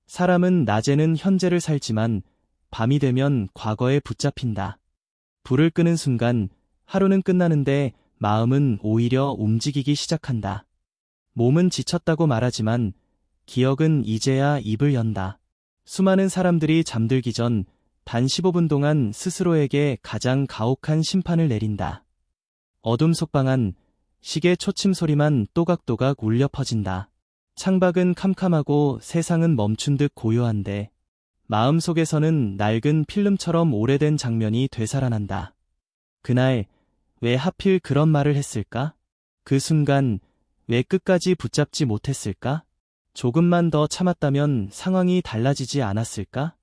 사람은 낮에는 현재를 살지만 밤이 되면 과거에 붙잡힌다. 불을 끄는 순간 하루는 끝나는데 마음은 오히려 움직이기 시작한다. 몸은 지쳤다고 말하지만 기억은 이제야 입을 연다. 수많은 사람들이 잠들기 전 단 15분 동안 스스로에게 가장 가혹한 심판을 내린다. 어둠 속방안, 시계 초침 소리만 또각또각 울려 퍼진다. 창밖은 캄캄하고 세상은 멈춘 듯 고요한데 마음속에서는 낡은 필름처럼 오래된 장면이 되살아난다. 그날 왜 하필 그런 말을 했을까? 그 순간 왜 끝까지 붙잡지 못했을까? 조금만 더 참았다면 상황이 달라지지 않았을까?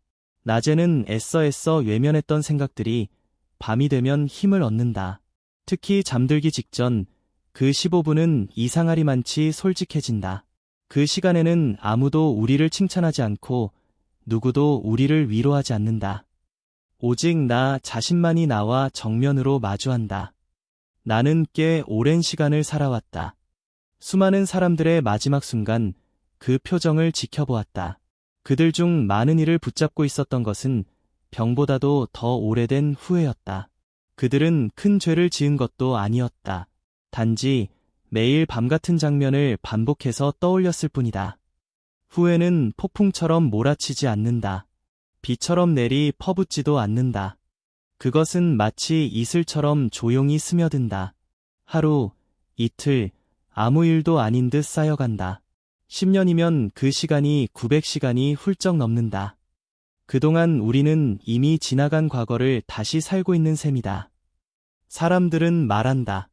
낮에는 애써 외면했던 생각들이 밤이 되면 힘을 얻는다. 특히 잠들기 직전 그 15분은 이상하리만치 솔직해진다. 그 시간에는 아무도 우리를 칭찬하지 않고 누구도 우리를 위로하지 않는다. 오직 나 자신만이 나와 정면으로 마주한다. 나는 꽤 오랜 시간을 살아왔다. 수많은 사람들의 마지막 순간 그 표정을 지켜보았다. 그들 중 많은 이를 붙잡고 있었던 것은 병보다도 더 오래된 후회였다. 그들은 큰 죄를 지은 것도 아니었다. 단지 매일 밤 같은 장면을 반복해서 떠올렸을 뿐이다. 후회는 폭풍처럼 몰아치지 않는다. 비처럼 내리 퍼붓지도 않는다. 그것은 마치 이슬처럼 조용히 스며든다. 하루, 이틀, 아무 일도 아닌 듯 쌓여간다. 10년이면 그 시간이 900시간이 훌쩍 넘는다. 그동안 우리는 이미 지나간 과거를 다시 살고 있는 셈이다. 사람들은 말한다.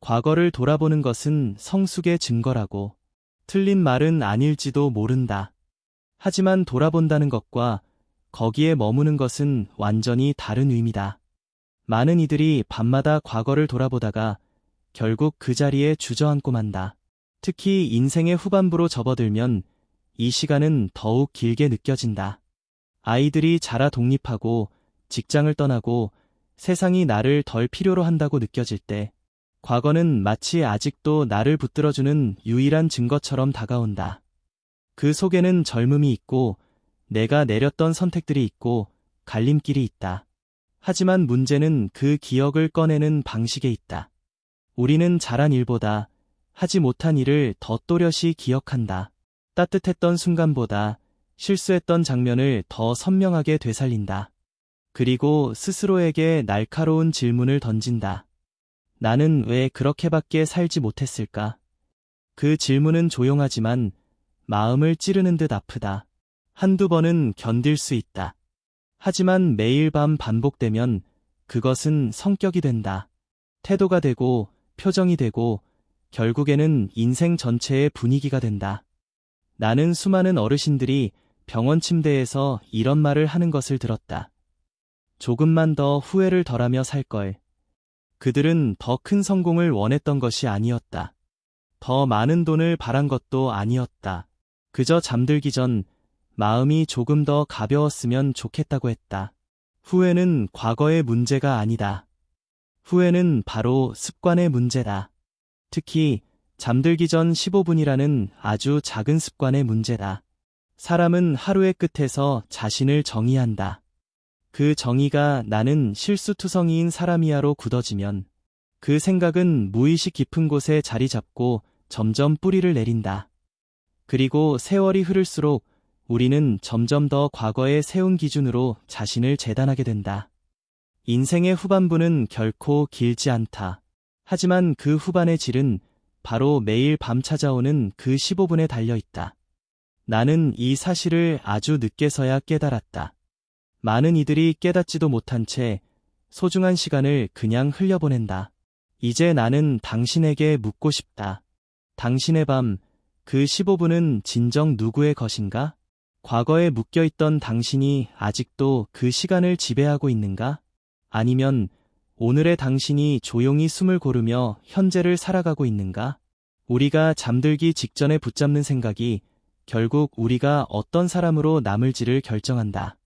과거를 돌아보는 것은 성숙의 증거라고. 틀린 말은 아닐지도 모른다. 하지만 돌아본다는 것과 거기에 머무는 것은 완전히 다른 의미다. 많은 이들이 밤마다 과거를 돌아보다가 결국 그 자리에 주저앉고 만다. 특히 인생의 후반부로 접어들면 이 시간은 더욱 길게 느껴진다. 아이들이 자라 독립하고 직장을 떠나고 세상이 나를 덜 필요로 한다고 느껴질 때 과거는 마치 아직도 나를 붙들어주는 유일한 증거처럼 다가온다. 그 속에는 젊음이 있고 내가 내렸던 선택들이 있고 갈림길이 있다. 하지만 문제는 그 기억을 꺼내는 방식에 있다. 우리는 잘한 일보다 하지 못한 일을 더 또렷이 기억한다. 따뜻했던 순간보다 실수했던 장면을 더 선명하게 되살린다. 그리고 스스로에게 날카로운 질문을 던진다. 나는 왜 그렇게밖에 살지 못했을까? 그 질문은 조용하지만 마음을 찌르는 듯 아프다. 한두 번은 견딜 수 있다. 하지만 매일 밤 반복되면 그것은 성격이 된다. 태도가 되고 표정이 되고 결국에는 인생 전체의 분위기가 된다. 나는 수많은 어르신들이 병원 침대에서 이런 말을 하는 것을 들었다. 조금만 더 후회를 덜하며 살걸. 그들은 더 큰 성공을 원했던 것이 아니었다. 더 많은 돈을 바란 것도 아니었다. 그저 잠들기 전 마음이 조금 더 가벼웠으면 좋겠다고 했다. 후회는 과거의 문제가 아니다. 후회는 바로 습관의 문제다. 특히 잠들기 전 15분이라는 아주 작은 습관의 문제다. 사람은 하루의 끝에서 자신을 정의한다. 그 정의가 나는 실수투성이인 사람이야로 굳어지면 그 생각은 무의식 깊은 곳에 자리 잡고 점점 뿌리를 내린다. 그리고 세월이 흐를수록 우리는 점점 더 과거에 세운 기준으로 자신을 재단하게 된다. 인생의 후반부는 결코 길지 않다. 하지만 그 후반의 질은 바로 매일 밤 찾아오는 그 15분에 달려 있다. 나는 이 사실을 아주 늦게서야 깨달았다. 많은 이들이 깨닫지도 못한 채 소중한 시간을 그냥 흘려보낸다. 이제 나는 당신에게 묻고 싶다. 당신의 밤, 그 15분은 진정 누구의 것인가? 과거에 묶여있던 당신이 아직도 그 시간을 지배하고 있는가? 아니면 오늘의 당신이 조용히 숨을 고르며 현재를 살아가고 있는가? 우리가 잠들기 직전에 붙잡는 생각이 결국 우리가 어떤 사람으로 남을지를 결정한다.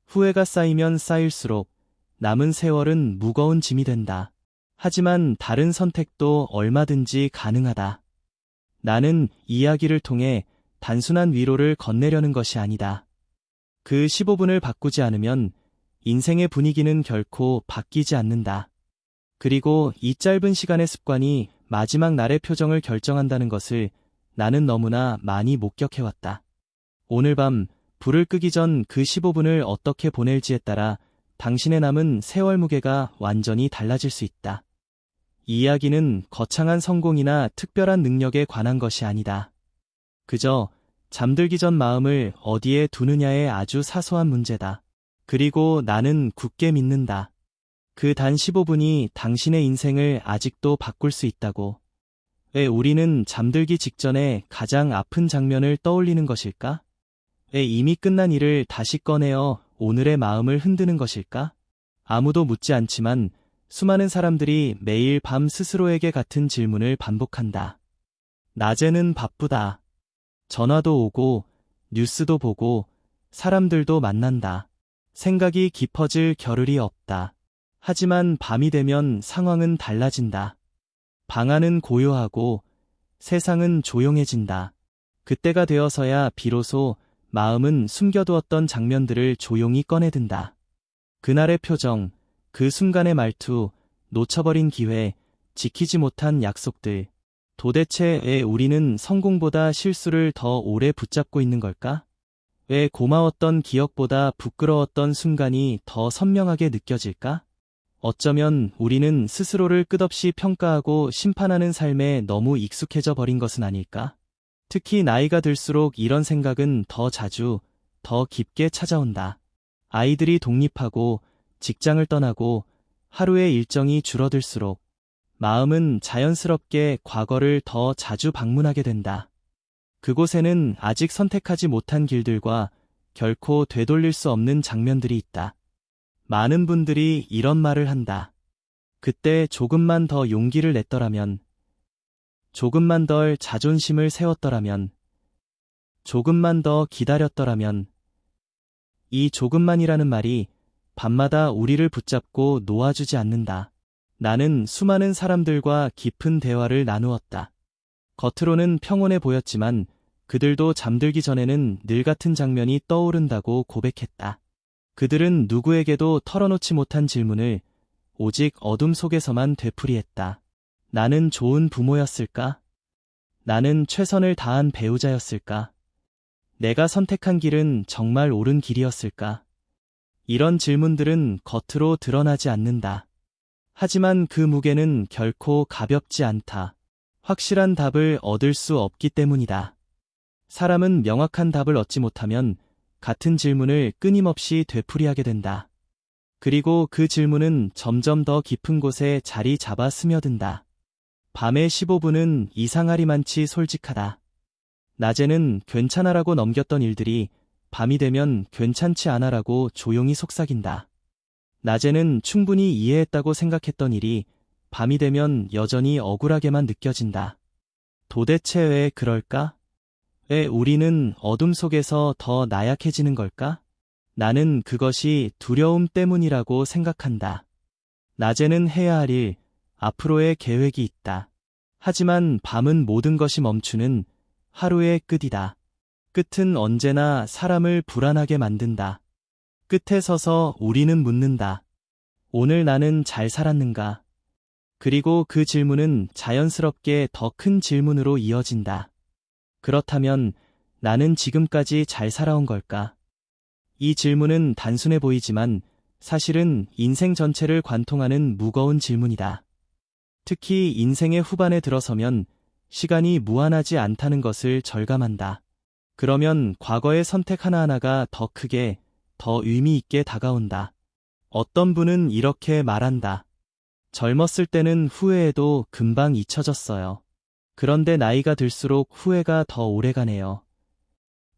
후회가 쌓이면 쌓일수록 남은 세월은 무거운 짐이 된다. 하지만 다른 선택도 얼마든지 가능하다. 나는 이야기를 통해 단순한 위로를 건네려는 것이 아니다. 그 15분을 바꾸지 않으면 인생의 분위기는 결코 바뀌지 않는다. 그리고 이 짧은 시간의 습관이 마지막 날의 표정을 결정한다는 것을 나는 너무나 많이 목격해왔다. 오늘 밤 불을 끄기 전 그 15분을 어떻게 보낼지에 따라 당신의 남은 세월 무게가 완전히 달라질 수 있다. 이 이야기는 거창한 성공이나 특별한 능력에 관한 것이 아니다. 그저 잠들기 전 마음을 어디에 두느냐의 아주 사소한 문제다. 그리고 나는 굳게 믿는다. 그 단 15분이 당신의 인생을 아직도 바꿀 수 있다고. 왜 우리는 잠들기 직전에 가장 아픈 장면을 떠올리는 것일까? 왜 이미 끝난 일을 다시 꺼내어 오늘의 마음을 흔드는 것일까? 아무도 묻지 않지만 수많은 사람들이 매일 밤 스스로에게 같은 질문을 반복한다. 낮에는 바쁘다. 전화도 오고, 뉴스도 보고, 사람들도 만난다. 생각이 깊어질 겨를이 없다. 하지만 밤이 되면 상황은 달라진다. 방 안은 고요하고, 세상은 조용해진다. 그때가 되어서야 비로소 마음은 숨겨두었던 장면들을 조용히 꺼내든다. 그날의 표정, 그 순간의 말투, 놓쳐버린 기회, 지키지 못한 약속들. 도대체 왜 우리는 성공보다 실수를 더 오래 붙잡고 있는 걸까? 왜 고마웠던 기억보다 부끄러웠던 순간이 더 선명하게 느껴질까? 어쩌면 우리는 스스로를 끝없이 평가하고 심판하는 삶에 너무 익숙해져 버린 것은 아닐까? 특히 나이가 들수록 이런 생각은 더 자주, 더 깊게 찾아온다. 아이들이 독립하고 직장을 떠나고 하루의 일정이 줄어들수록 마음은 자연스럽게 과거를 더 자주 방문하게 된다. 그곳에는 아직 선택하지 못한 길들과 결코 되돌릴 수 없는 장면들이 있다. 많은 분들이 이런 말을 한다. 그때 조금만 더 용기를 냈더라면, 조금만 덜 자존심을 세웠더라면, 조금만 더 기다렸더라면. 이 조금만이라는 말이 밤마다 우리를 붙잡고 놓아주지 않는다. 나는 수많은 사람들과 깊은 대화를 나누었다. 겉으로는 평온해 보였지만 그들도 잠들기 전에는 늘 같은 장면이 떠오른다고 고백했다. 그들은 누구에게도 털어놓지 못한 질문을 오직 어둠 속에서만 되풀이했다. 나는 좋은 부모였을까? 나는 최선을 다한 배우자였을까? 내가 선택한 길은 정말 옳은 길이었을까? 이런 질문들은 겉으로 드러나지 않는다. 하지만 그 무게는 결코 가볍지 않다. 확실한 답을 얻을 수 없기 때문이다. 사람은 명확한 답을 얻지 못하면 같은 질문을 끊임없이 되풀이하게 된다. 그리고 그 질문은 점점 더 깊은 곳에 자리 잡아 스며든다. 밤의 15분은 이상하리만치 솔직하다. 낮에는 괜찮아라고 넘겼던 일들이 밤이 되면 괜찮지 않아라고 조용히 속삭인다. 낮에는 충분히 이해했다고 생각했던 일이 밤이 되면 여전히 억울하게만 느껴진다. 도대체 왜 그럴까? 왜 우리는 어둠 속에서 더 나약해지는 걸까? 나는 그것이 두려움 때문이라고 생각한다. 낮에는 해야 할 일, 앞으로의 계획이 있다. 하지만 밤은 모든 것이 멈추는 하루의 끝이다. 끝은 언제나 사람을 불안하게 만든다. 끝에 서서 우리는 묻는다. 오늘 나는 잘 살았는가? 그리고 그 질문은 자연스럽게 더 큰 질문으로 이어진다. 그렇다면 나는 지금까지 잘 살아온 걸까? 이 질문은 단순해 보이지만 사실은 인생 전체를 관통하는 무거운 질문이다. 특히 인생의 후반에 들어서면 시간이 무한하지 않다는 것을 절감한다. 그러면 과거의 선택 하나하나가 더 크게, 더 의미 있게 다가온다. 어떤 분은 이렇게 말한다. 젊었을 때는 후회해도 금방 잊혀졌어요. 그런데 나이가 들수록 후회가 더 오래가네요.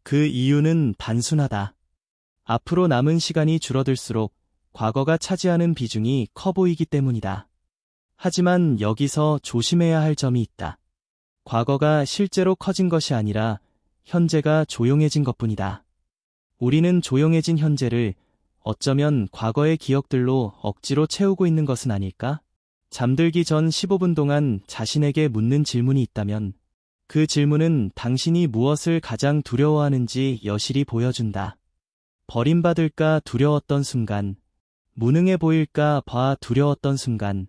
그 이유는 단순하다. 앞으로 남은 시간이 줄어들수록 과거가 차지하는 비중이 커 보이기 때문이다. 하지만 여기서 조심해야 할 점이 있다. 과거가 실제로 커진 것이 아니라 현재가 조용해진 것뿐이다. 우리는 조용해진 현재를 어쩌면 과거의 기억들로 억지로 채우고 있는 것은 아닐까? 잠들기 전 15분 동안 자신에게 묻는 질문이 있다면 그 질문은 당신이 무엇을 가장 두려워하는지 여실히 보여준다. 버림받을까 두려웠던 순간, 무능해 보일까 봐 두려웠던 순간,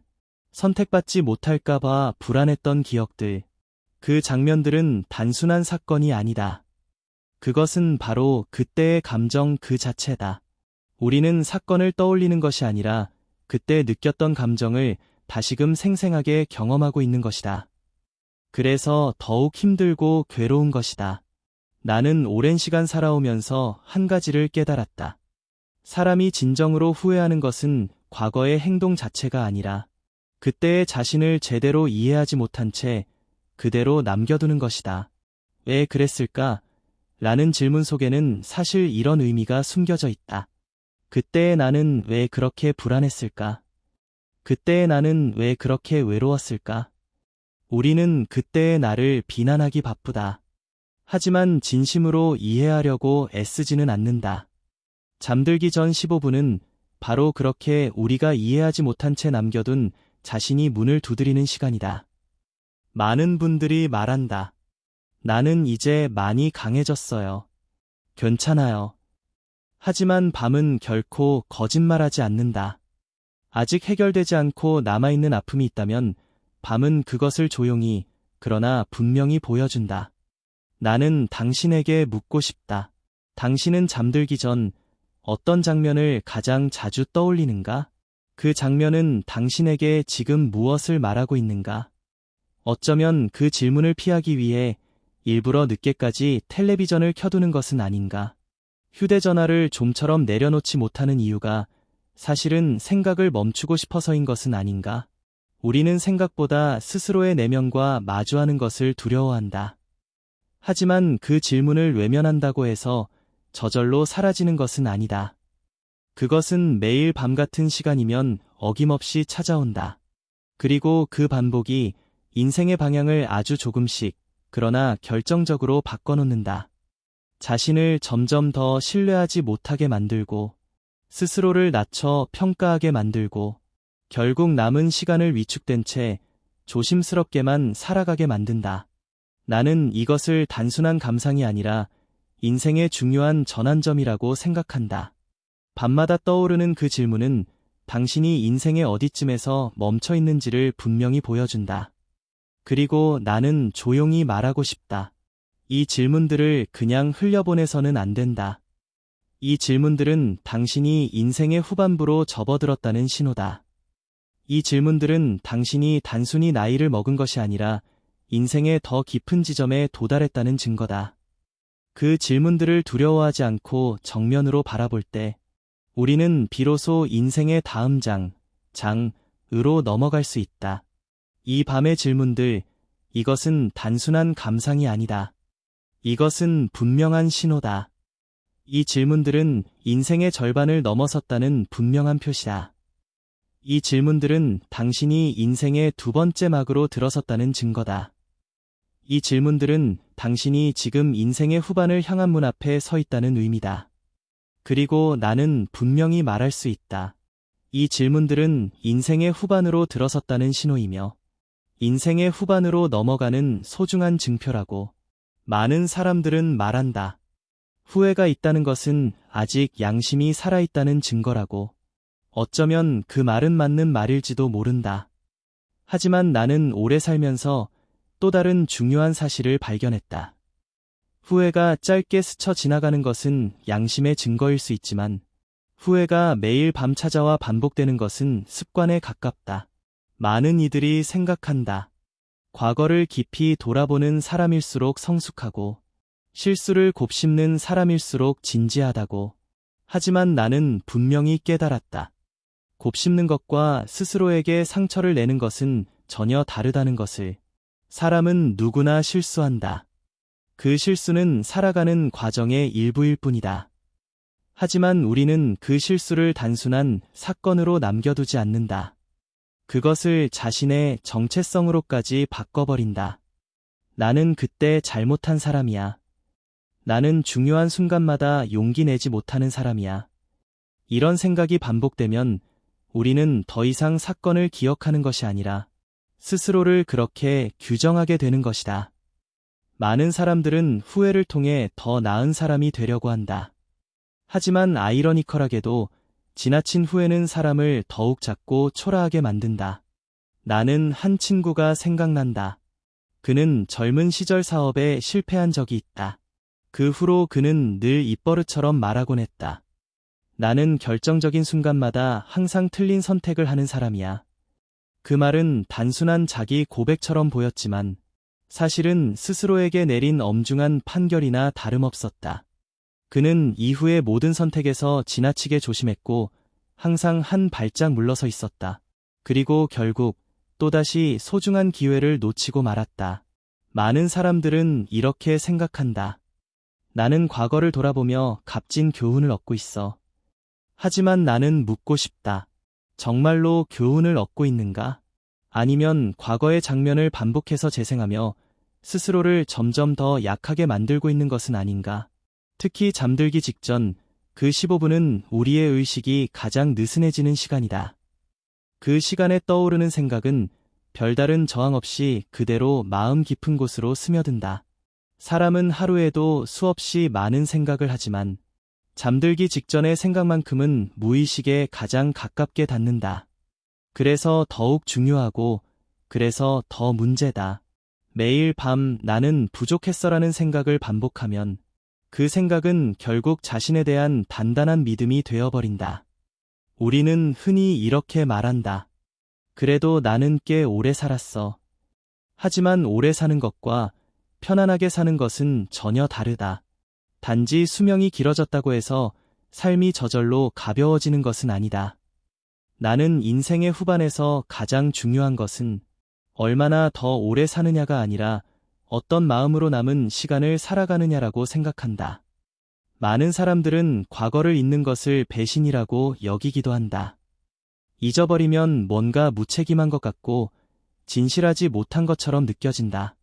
선택받지 못할까 봐 불안했던 기억들. 그 장면들은 단순한 사건이 아니다. 그것은 바로 그때의 감정 그 자체다. 우리는 사건을 떠올리는 것이 아니라 그때 느꼈던 감정을 다시금 생생하게 경험하고 있는 것이다. 그래서 더욱 힘들고 괴로운 것이다. 나는 오랜 시간 살아오면서 한 가지를 깨달았다. 사람이 진정으로 후회하는 것은 과거의 행동 자체가 아니라 그때의 자신을 제대로 이해하지 못한 채 그대로 남겨두는 것이다. 왜 그랬을까? 라는 질문 속에는 사실 이런 의미가 숨겨져 있다. 그때의 나는 왜 그렇게 불안했을까? 그때의 나는 왜 그렇게 외로웠을까? 우리는 그때의 나를 비난하기 바쁘다. 하지만 진심으로 이해하려고 애쓰지는 않는다. 잠들기 전 15분은 바로 그렇게 우리가 이해하지 못한 채 남겨둔 자신이 문을 두드리는 시간이다. 많은 분들이 말한다. 나는 이제 많이 강해졌어요. 괜찮아요. 하지만 밤은 결코 거짓말하지 않는다. 아직 해결되지 않고 남아있는 아픔이 있다면 밤은 그것을 조용히, 그러나 분명히 보여준다. 나는 당신에게 묻고 싶다. 당신은 잠들기 전 어떤 장면을 가장 자주 떠올리는가? 그 장면은 당신에게 지금 무엇을 말하고 있는가? 어쩌면 그 질문을 피하기 위해 일부러 늦게까지 텔레비전을 켜두는 것은 아닌가? 휴대전화를 좀처럼 내려놓지 못하는 이유가 사실은 생각을 멈추고 싶어서인 것은 아닌가? 우리는 생각보다 스스로의 내면과 마주하는 것을 두려워한다. 하지만 그 질문을 외면한다고 해서 저절로 사라지는 것은 아니다. 그것은 매일 밤 같은 시간이면 어김없이 찾아온다. 그리고 그 반복이 인생의 방향을 아주 조금씩, 그러나 결정적으로 바꿔놓는다. 자신을 점점 더 신뢰하지 못하게 만들고, 스스로를 낮춰 평가하게 만들고, 결국 남은 시간을 위축된 채 조심스럽게만 살아가게 만든다. 나는 이것을 단순한 감상이 아니라 인생의 중요한 전환점이라고 생각한다. 밤마다 떠오르는 그 질문은 당신이 인생의 어디쯤에서 멈춰 있는지를 분명히 보여준다. 그리고 나는 조용히 말하고 싶다. 이 질문들을 그냥 흘려보내서는 안 된다. 이 질문들은 당신이 인생의 후반부로 접어들었다는 신호다. 이 질문들은 당신이 단순히 나이를 먹은 것이 아니라 인생의 더 깊은 지점에 도달했다는 증거다. 그 질문들을 두려워하지 않고 정면으로 바라볼 때 우리는 비로소 인생의 다음 장으로 넘어갈 수 있다. 이 밤의 질문들, 이것은 단순한 감상이 아니다. 이것은 분명한 신호다. 이 질문들은 인생의 절반을 넘어섰다는 분명한 표시다. 이 질문들은 당신이 인생의 두 번째 막으로 들어섰다는 증거다. 이 질문들은 당신이 지금 인생의 후반을 향한 문 앞에 서 있다는 의미다. 그리고 나는 분명히 말할 수 있다. 이 질문들은 인생의 후반으로 들어섰다는 신호이며 인생의 후반으로 넘어가는 소중한 증표라고 많은 사람들은 말한다. 후회가 있다는 것은 아직 양심이 살아있다는 증거라고. 어쩌면 그 말은 맞는 말일지도 모른다. 하지만 나는 오래 살면서 또 다른 중요한 사실을 발견했다. 후회가 짧게 스쳐 지나가는 것은 양심의 증거일 수 있지만 후회가 매일 밤 찾아와 반복되는 것은 습관에 가깝다. 많은 이들이 생각한다. 과거를 깊이 돌아보는 사람일수록 성숙하고 실수를 곱씹는 사람일수록 진지하다고. 하지만 나는 분명히 깨달았다. 곱씹는 것과 스스로에게 상처를 내는 것은 전혀 다르다는 것을. 사람은 누구나 실수한다. 그 실수는 살아가는 과정의 일부일 뿐이다. 하지만 우리는 그 실수를 단순한 사건으로 남겨두지 않는다. 그것을 자신의 정체성으로까지 바꿔버린다. 나는 그때 잘못한 사람이야. 나는 중요한 순간마다 용기 내지 못하는 사람이야. 이런 생각이 반복되면 우리는 더 이상 사건을 기억하는 것이 아니라 스스로를 그렇게 규정하게 되는 것이다. 많은 사람들은 후회를 통해 더 나은 사람이 되려고 한다. 하지만 아이러니컬하게도 지나친 후회는 사람을 더욱 작고 초라하게 만든다. 나는 한 친구가 생각난다. 그는 젊은 시절 사업에 실패한 적이 있다. 그 후로 그는 늘 입버릇처럼 말하곤 했다. 나는 결정적인 순간마다 항상 틀린 선택을 하는 사람이야. 그 말은 단순한 자기 고백처럼 보였지만 사실은 스스로에게 내린 엄중한 판결이나 다름없었다. 그는 이후의 모든 선택에서 지나치게 조심했고 항상 한 발짝 물러서 있었다. 그리고 결국 또다시 소중한 기회를 놓치고 말았다. 많은 사람들은 이렇게 생각한다. 나는 과거를 돌아보며 값진 교훈을 얻고 있어. 하지만 나는 묻고 싶다. 정말로 교훈을 얻고 있는가? 아니면 과거의 장면을 반복해서 재생하며 스스로를 점점 더 약하게 만들고 있는 것은 아닌가? 특히 잠들기 직전 그 15분은 우리의 의식이 가장 느슨해지는 시간이다. 그 시간에 떠오르는 생각은 별다른 저항 없이 그대로 마음 깊은 곳으로 스며든다. 사람은 하루에도 수없이 많은 생각을 하지만 잠들기 직전의 생각만큼은 무의식에 가장 가깝게 닿는다. 그래서 더욱 중요하고 그래서 더 문제다. 매일 밤 나는 부족했어라는 생각을 반복하면 그 생각은 결국 자신에 대한 단단한 믿음이 되어버린다. 우리는 흔히 이렇게 말한다. 그래도 나는 꽤 오래 살았어. 하지만 오래 사는 것과 편안하게 사는 것은 전혀 다르다. 단지 수명이 길어졌다고 해서 삶이 저절로 가벼워지는 것은 아니다. 나는 인생의 후반에서 가장 중요한 것은 얼마나 더 오래 사느냐가 아니라 어떤 마음으로 남은 시간을 살아가느냐라고 생각한다. 많은 사람들은 과거를 잊는 것을 배신이라고 여기기도 한다. 잊어버리면 뭔가 무책임한 것 같고 진실하지 못한 것처럼 느껴진다.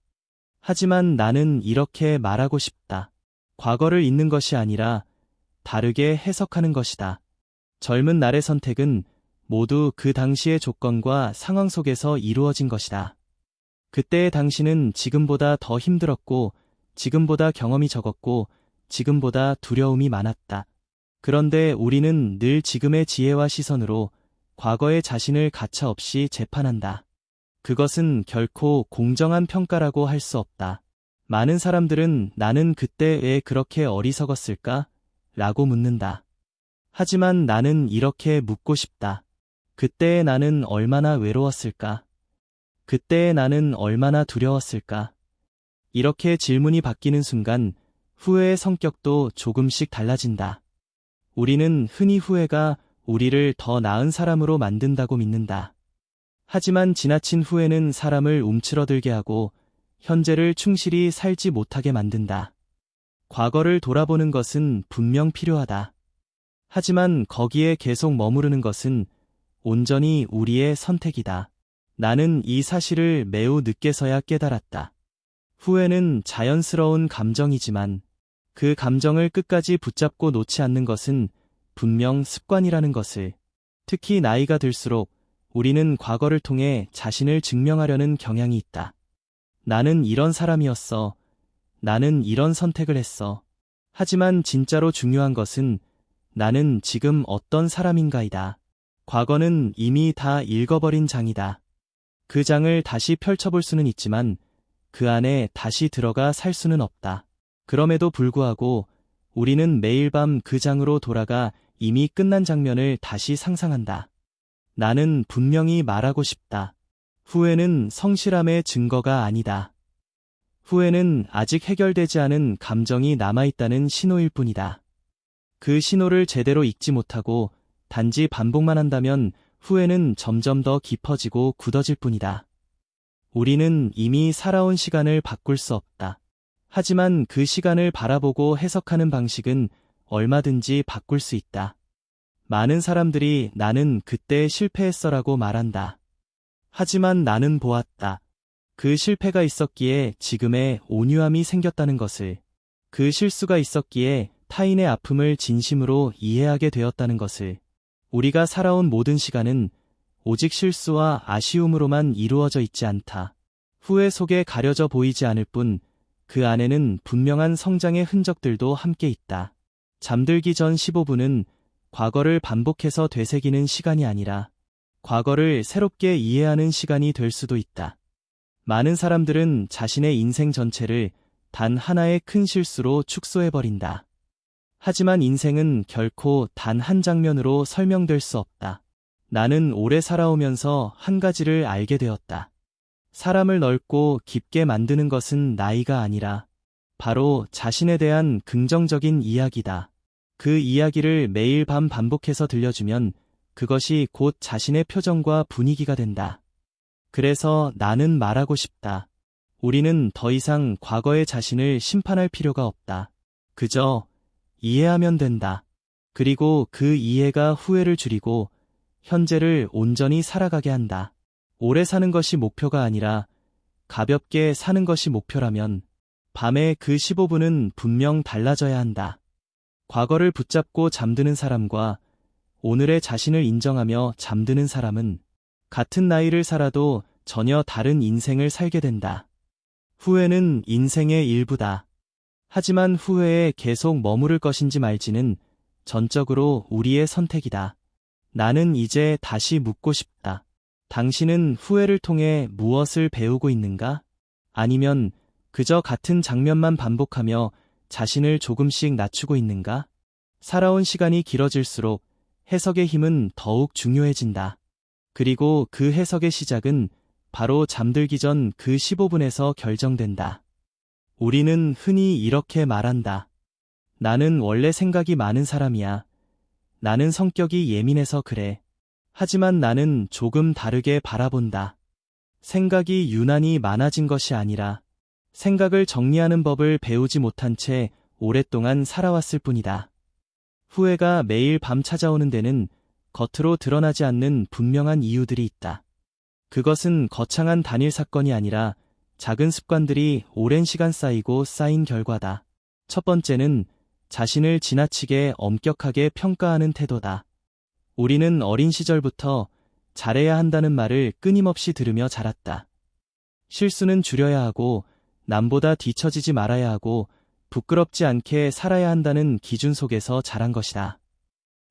하지만 나는 이렇게 말하고 싶다. 과거를 잊는 것이 아니라 다르게 해석하는 것이다. 젊은 날의 선택은 모두 그 당시의 조건과 상황 속에서 이루어진 것이다. 그때의 당신은 지금보다 더 힘들었고, 지금보다 경험이 적었고, 지금보다 두려움이 많았다. 그런데 우리는 늘 지금의 지혜와 시선으로 과거의 자신을 가차없이 재판한다. 그것은 결코 공정한 평가라고 할 수 없다. 많은 사람들은 나는 그때 왜 그렇게 어리석었을까? 라고 묻는다. 하지만 나는 이렇게 묻고 싶다. 그때의 나는 얼마나 외로웠을까? 그때의 나는 얼마나 두려웠을까? 이렇게 질문이 바뀌는 순간 후회의 성격도 조금씩 달라진다. 우리는 흔히 후회가 우리를 더 나은 사람으로 만든다고 믿는다. 하지만 지나친 후회는 사람을 움츠러들게 하고 현재를 충실히 살지 못하게 만든다. 과거를 돌아보는 것은 분명 필요하다. 하지만 거기에 계속 머무르는 것은 온전히 우리의 선택이다. 나는 이 사실을 매우 늦게서야 깨달았다. 후회는 자연스러운 감정이지만 그 감정을 끝까지 붙잡고 놓지 않는 것은 분명 습관이라는 것을. 특히 나이가 들수록 우리는 과거를 통해 자신을 증명하려는 경향이 있다. 나는 이런 사람이었어. 나는 이런 선택을 했어. 하지만 진짜로 중요한 것은 나는 지금 어떤 사람인가이다. 과거는 이미 다 읽어버린 장이다. 그 장을 다시 펼쳐볼 수는 있지만 그 안에 다시 들어가 살 수는 없다. 그럼에도 불구하고 우리는 매일 밤 그 장으로 돌아가 이미 끝난 장면을 다시 상상한다. 나는 분명히 말하고 싶다. 후회는 성실함의 증거가 아니다. 후회는 아직 해결되지 않은 감정이 남아있다는 신호일 뿐이다. 그 신호를 제대로 읽지 못하고 단지 반복만 한다면 후회는 점점 더 깊어지고 굳어질 뿐이다. 우리는 이미 살아온 시간을 바꿀 수 없다. 하지만 그 시간을 바라보고 해석하는 방식은 얼마든지 바꿀 수 있다. 많은 사람들이 나는 그때 실패했어라고 말한다. 하지만 나는 보았다. 그 실패가 있었기에 지금의 온유함이 생겼다는 것을. 그 실수가 있었기에 타인의 아픔을 진심으로 이해하게 되었다는 것을. 우리가 살아온 모든 시간은 오직 실수와 아쉬움으로만 이루어져 있지 않다. 후회 속에 가려져 보이지 않을 뿐 그 안에는 분명한 성장의 흔적들도 함께 있다. 잠들기 전 15분은 과거를 반복해서 되새기는 시간이 아니라 과거를 새롭게 이해하는 시간이 될 수도 있다. 많은 사람들은 자신의 인생 전체를 단 하나의 큰 실수로 축소해버린다. 하지만 인생은 결코 단 한 장면으로 설명될 수 없다. 나는 오래 살아오면서 한 가지를 알게 되었다. 사람을 넓고 깊게 만드는 것은 나이가 아니라 바로 자신에 대한 긍정적인 이야기다. 그 이야기를 매일 밤 반복해서 들려주면 그것이 곧 자신의 표정과 분위기가 된다. 그래서 나는 말하고 싶다. 우리는 더 이상 과거의 자신을 심판할 필요가 없다. 그저 이해하면 된다. 그리고 그 이해가 후회를 줄이고 현재를 온전히 살아가게 한다. 오래 사는 것이 목표가 아니라 가볍게 사는 것이 목표라면 밤의 그 15분은 분명 달라져야 한다. 과거를 붙잡고 잠드는 사람과 오늘의 자신을 인정하며 잠드는 사람은 같은 나이를 살아도 전혀 다른 인생을 살게 된다. 후회는 인생의 일부다. 하지만 후회에 계속 머무를 것인지 말지는 전적으로 우리의 선택이다. 나는 이제 다시 묻고 싶다. 당신은 후회를 통해 무엇을 배우고 있는가? 아니면 그저 같은 장면만 반복하며 자신을 조금씩 낮추고 있는가? 살아온 시간이 길어질수록 해석의 힘은 더욱 중요해진다. 그리고 그 해석의 시작은 바로 잠들기 전 그 15분에서 결정된다. 우리는 흔히 이렇게 말한다. 나는 원래 생각이 많은 사람이야. 나는 성격이 예민해서 그래. 하지만 나는 조금 다르게 바라본다. 생각이 유난히 많아진 것이 아니라 생각을 정리하는 법을 배우지 못한 채 오랫동안 살아왔을 뿐이다. 후회가 매일 밤 찾아오는 데는 겉으로 드러나지 않는 분명한 이유들이 있다. 그것은 거창한 단일 사건이 아니라 작은 습관들이 오랜 시간 쌓이고 쌓인 결과다. 첫 번째는 자신을 지나치게 엄격하게 평가하는 태도다. 우리는 어린 시절부터 잘해야 한다는 말을 끊임없이 들으며 자랐다. 실수는 줄여야 하고 남보다 뒤처지지 말아야 하고 부끄럽지 않게 살아야 한다는 기준 속에서 자란 것이다.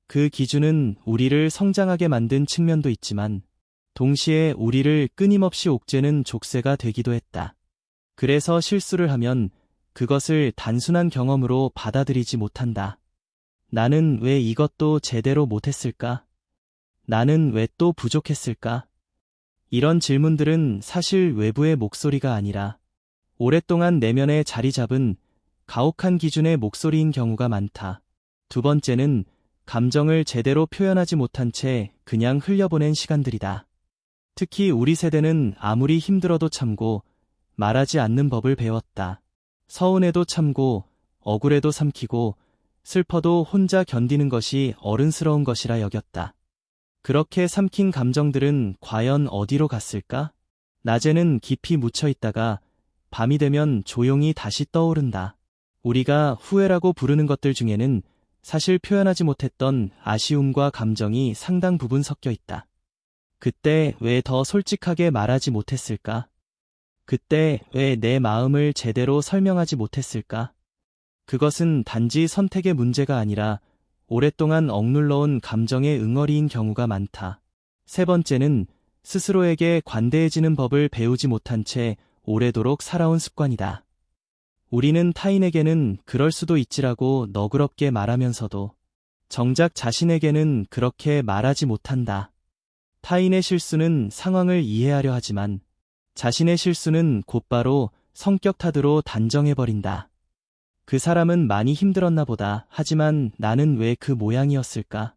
그 기준은 우리를 성장하게 만든 측면도 있지만 동시에 우리를 끊임없이 옥죄는 족쇄가 되기도 했다. 그래서 실수를 하면 그것을 단순한 경험으로 받아들이지 못한다. 나는 왜 이것도 제대로 못했을까? 나는 왜 또 부족했을까? 이런 질문들은 사실 외부의 목소리가 아니라 오랫동안 내면에 자리 잡은 가혹한 기준의 목소리인 경우가 많다. 두 번째는 감정을 제대로 표현하지 못한 채 그냥 흘려보낸 시간들이다. 특히 우리 세대는 아무리 힘들어도 참고 말하지 않는 법을 배웠다. 서운해도 참고 억울해도 삼키고 슬퍼도 혼자 견디는 것이 어른스러운 것이라 여겼다. 그렇게 삼킨 감정들은 과연 어디로 갔을까? 낮에는 깊이 묻혀 있다가 밤이 되면 조용히 다시 떠오른다. 우리가 후회라고 부르는 것들 중에는 사실 표현하지 못했던 아쉬움과 감정이 상당 부분 섞여 있다. 그때 왜 더 솔직하게 말하지 못했을까? 그때 왜 내 마음을 제대로 설명하지 못했을까? 그것은 단지 선택의 문제가 아니라 오랫동안 억눌러온 감정의 응어리인 경우가 많다. 세 번째는 스스로에게 관대해지는 법을 배우지 못한 채 오래도록 살아온 습관이다. 우리는 타인에게는 그럴 수도 있지라고 너그럽게 말하면서도 정작 자신에게는 그렇게 말하지 못한다. 타인의 실수는 상황을 이해하려 하지만 자신의 실수는 곧바로 성격 탓으로 단정해버린다. 그 사람은 많이 힘들었나 보다. 하지만 나는 왜 그 모양이었을까?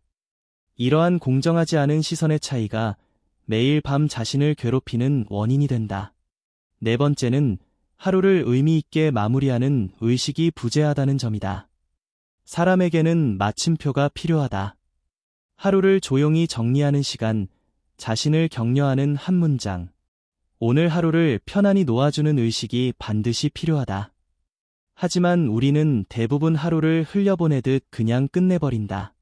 이러한 공정하지 않은 시선의 차이가 매일 밤 자신을 괴롭히는 원인이 된다. 네 번째는 하루를 의미 있게 마무리하는 의식이 부재하다는 점이다. 사람에게는 마침표가 필요하다. 하루를 조용히 정리하는 시간, 자신을 격려하는 한 문장, 오늘 하루를 편안히 놓아주는 의식이 반드시 필요하다. 하지만 우리는 대부분 하루를 흘려보내듯 그냥 끝내버린다.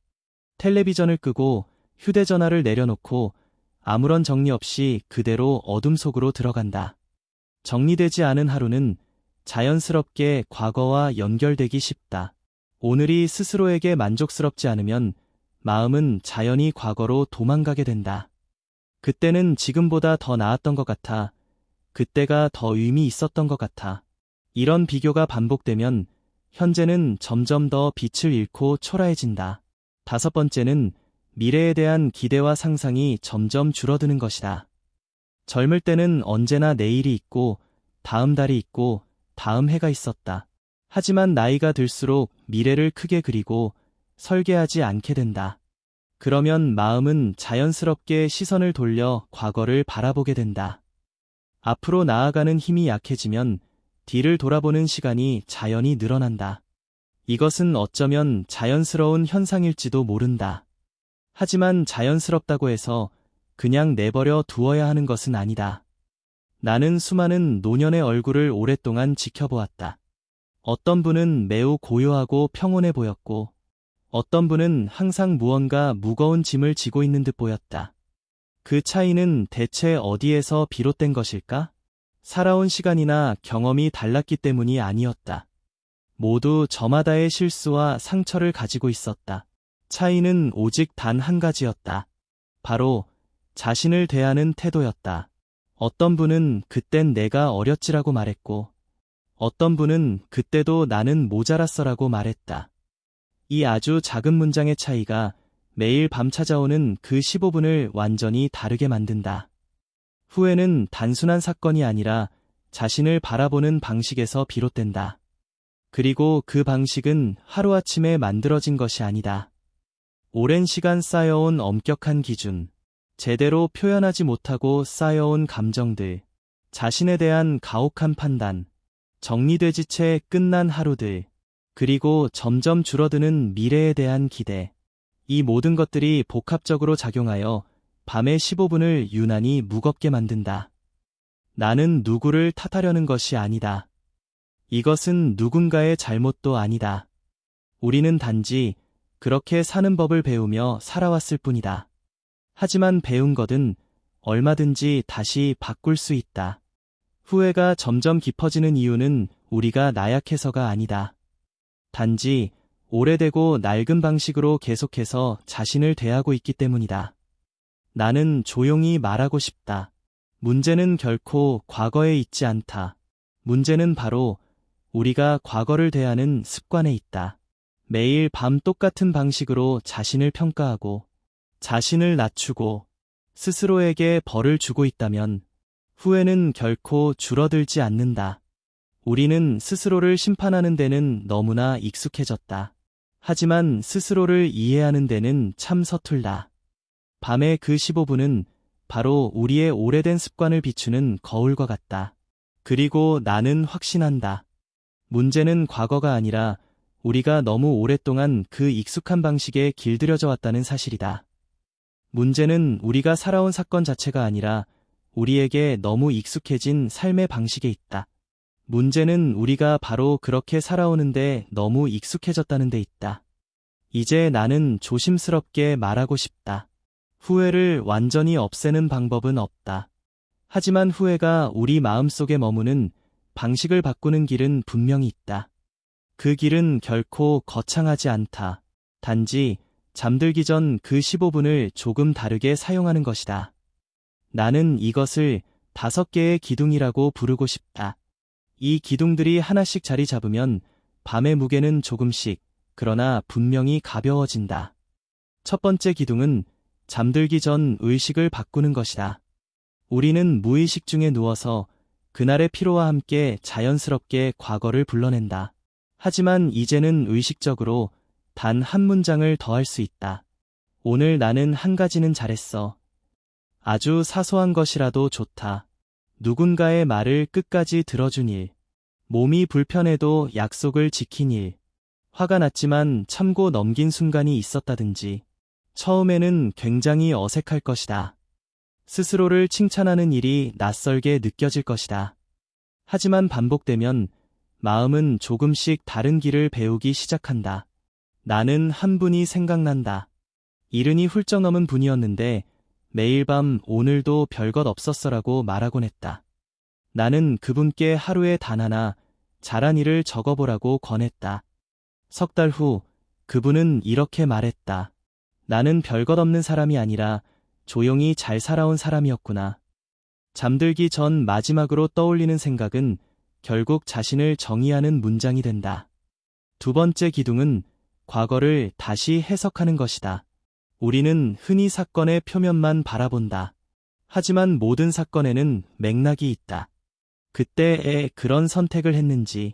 텔레비전을 끄고 휴대전화를 내려놓고 아무런 정리 없이 그대로 어둠 속으로 들어간다. 정리되지 않은 하루는 자연스럽게 과거와 연결되기 쉽다. 오늘이 스스로에게 만족스럽지 않으면 마음은 자연히 과거로 도망가게 된다. 그때는 지금보다 더 나았던 것 같아. 그때가 더 의미 있었던 것 같아. 이런 비교가 반복되면 현재는 점점 더 빛을 잃고 초라해진다. 다섯 번째는 미래에 대한 기대와 상상이 점점 줄어드는 것이다. 젊을 때는 언제나 내일이 있고, 다음 달이 있고, 다음 해가 있었다. 하지만 나이가 들수록 미래를 크게 그리고 설계하지 않게 된다. 그러면 마음은 자연스럽게 시선을 돌려 과거를 바라보게 된다. 앞으로 나아가는 힘이 약해지면 뒤를 돌아보는 시간이 자연히 늘어난다. 이것은 어쩌면 자연스러운 현상일지도 모른다. 하지만 자연스럽다고 해서 그냥 내버려 두어야 하는 것은 아니다. 나는 수많은 노년의 얼굴을 오랫동안 지켜보았다. 어떤 분은 매우 고요하고 평온해 보였고, 어떤 분은 항상 무언가 무거운 짐을 지고 있는 듯 보였다. 그 차이는 대체 어디에서 비롯된 것일까? 살아온 시간이나 경험이 달랐기 때문이 아니었다. 모두 저마다의 실수와 상처를 가지고 있었다. 차이는 오직 단 한 가지였다. 바로 자신을 대하는 태도였다. 어떤 분은 그땐 내가 어렸지라고 말했고, 어떤 분은 그때도 나는 모자랐어라고 말했다. 이 아주 작은 문장의 차이가 매일 밤 찾아오는 그 15분을 완전히 다르게 만든다. 후회는 단순한 사건이 아니라 자신을 바라보는 방식에서 비롯된다. 그리고 그 방식은 하루아침에 만들어진 것이 아니다. 오랜 시간 쌓여온 엄격한 기준, 제대로 표현하지 못하고 쌓여온 감정들, 자신에 대한 가혹한 판단, 정리되지 채 끝난 하루들, 그리고 점점 줄어드는 미래에 대한 기대. 이 모든 것들이 복합적으로 작용하여 밤의 15분을 유난히 무겁게 만든다. 나는 누구를 탓하려는 것이 아니다. 이것은 누군가의 잘못도 아니다. 우리는 단지 그렇게 사는 법을 배우며 살아왔을 뿐이다. 하지만 배운 것은 얼마든지 다시 바꿀 수 있다. 후회가 점점 깊어지는 이유는 우리가 나약해서가 아니다. 단지 오래되고 낡은 방식으로 계속해서 자신을 대하고 있기 때문이다. 나는 조용히 말하고 싶다. 문제는 결코 과거에 있지 않다. 문제는 바로 우리가 과거를 대하는 습관에 있다. 매일 밤 똑같은 방식으로 자신을 평가하고 자신을 낮추고 스스로에게 벌을 주고 있다면 후회는 결코 줄어들지 않는다. 우리는 스스로를 심판하는 데는 너무나 익숙해졌다. 하지만 스스로를 이해하는 데는 참 서툴다. 밤의 그 15분은 바로 우리의 오래된 습관을 비추는 거울과 같다. 그리고 나는 확신한다. 문제는 과거가 아니라 우리가 너무 오랫동안 그 익숙한 방식에 길들여져 왔다는 사실이다. 문제는 우리가 살아온 사건 자체가 아니라 우리에게 너무 익숙해진 삶의 방식에 있다. 문제는 우리가 바로 그렇게 살아오는데 너무 익숙해졌다는 데 있다. 이제 나는 조심스럽게 말하고 싶다. 후회를 완전히 없애는 방법은 없다. 하지만 후회가 우리 마음속에 머무는 방식을 바꾸는 길은 분명히 있다. 그 길은 결코 거창하지 않다. 단지 잠들기 전 그 15분을 조금 다르게 사용하는 것이다. 나는 이것을 5개의 기둥이라고 부르고 싶다. 이 기둥들이 하나씩 자리 잡으면 밤의 무게는 조금씩, 그러나 분명히 가벼워진다. 첫 번째 기둥은 잠들기 전 의식을 바꾸는 것이다. 우리는 무의식 중에 누워서 그날의 피로와 함께 자연스럽게 과거를 불러낸다. 하지만 이제는 의식적으로 단 한 문장을 더 할 수 있다. 오늘 나는 한 가지는 잘했어. 아주 사소한 것이라도 좋다. 누군가의 말을 끝까지 들어준 일. 몸이 불편해도 약속을 지킨 일. 화가 났지만 참고 넘긴 순간이 있었다든지. 처음에는 굉장히 어색할 것이다. 스스로를 칭찬하는 일이 낯설게 느껴질 것이다. 하지만 반복되면 마음은 조금씩 다른 길을 배우기 시작한다. 나는 한 분이 생각난다. 이른이 훌쩍 넘은 분이었는데 매일 밤 오늘도 별것 없었어라고 말하곤 했다. 나는 그분께 하루에 단 하나 잘한 일을 적어보라고 권했다. 석 달 후 그분은 이렇게 말했다. 나는 별것 없는 사람이 아니라 조용히 잘 살아온 사람이었구나. 잠들기 전 마지막으로 떠올리는 생각은 결국 자신을 정의하는 문장이 된다. 두 번째 기둥은 과거를 다시 해석하는 것이다. 우리는 흔히 사건의 표면만 바라본다. 하지만 모든 사건에는 맥락이 있다. 그때에 그런 선택을 했는지,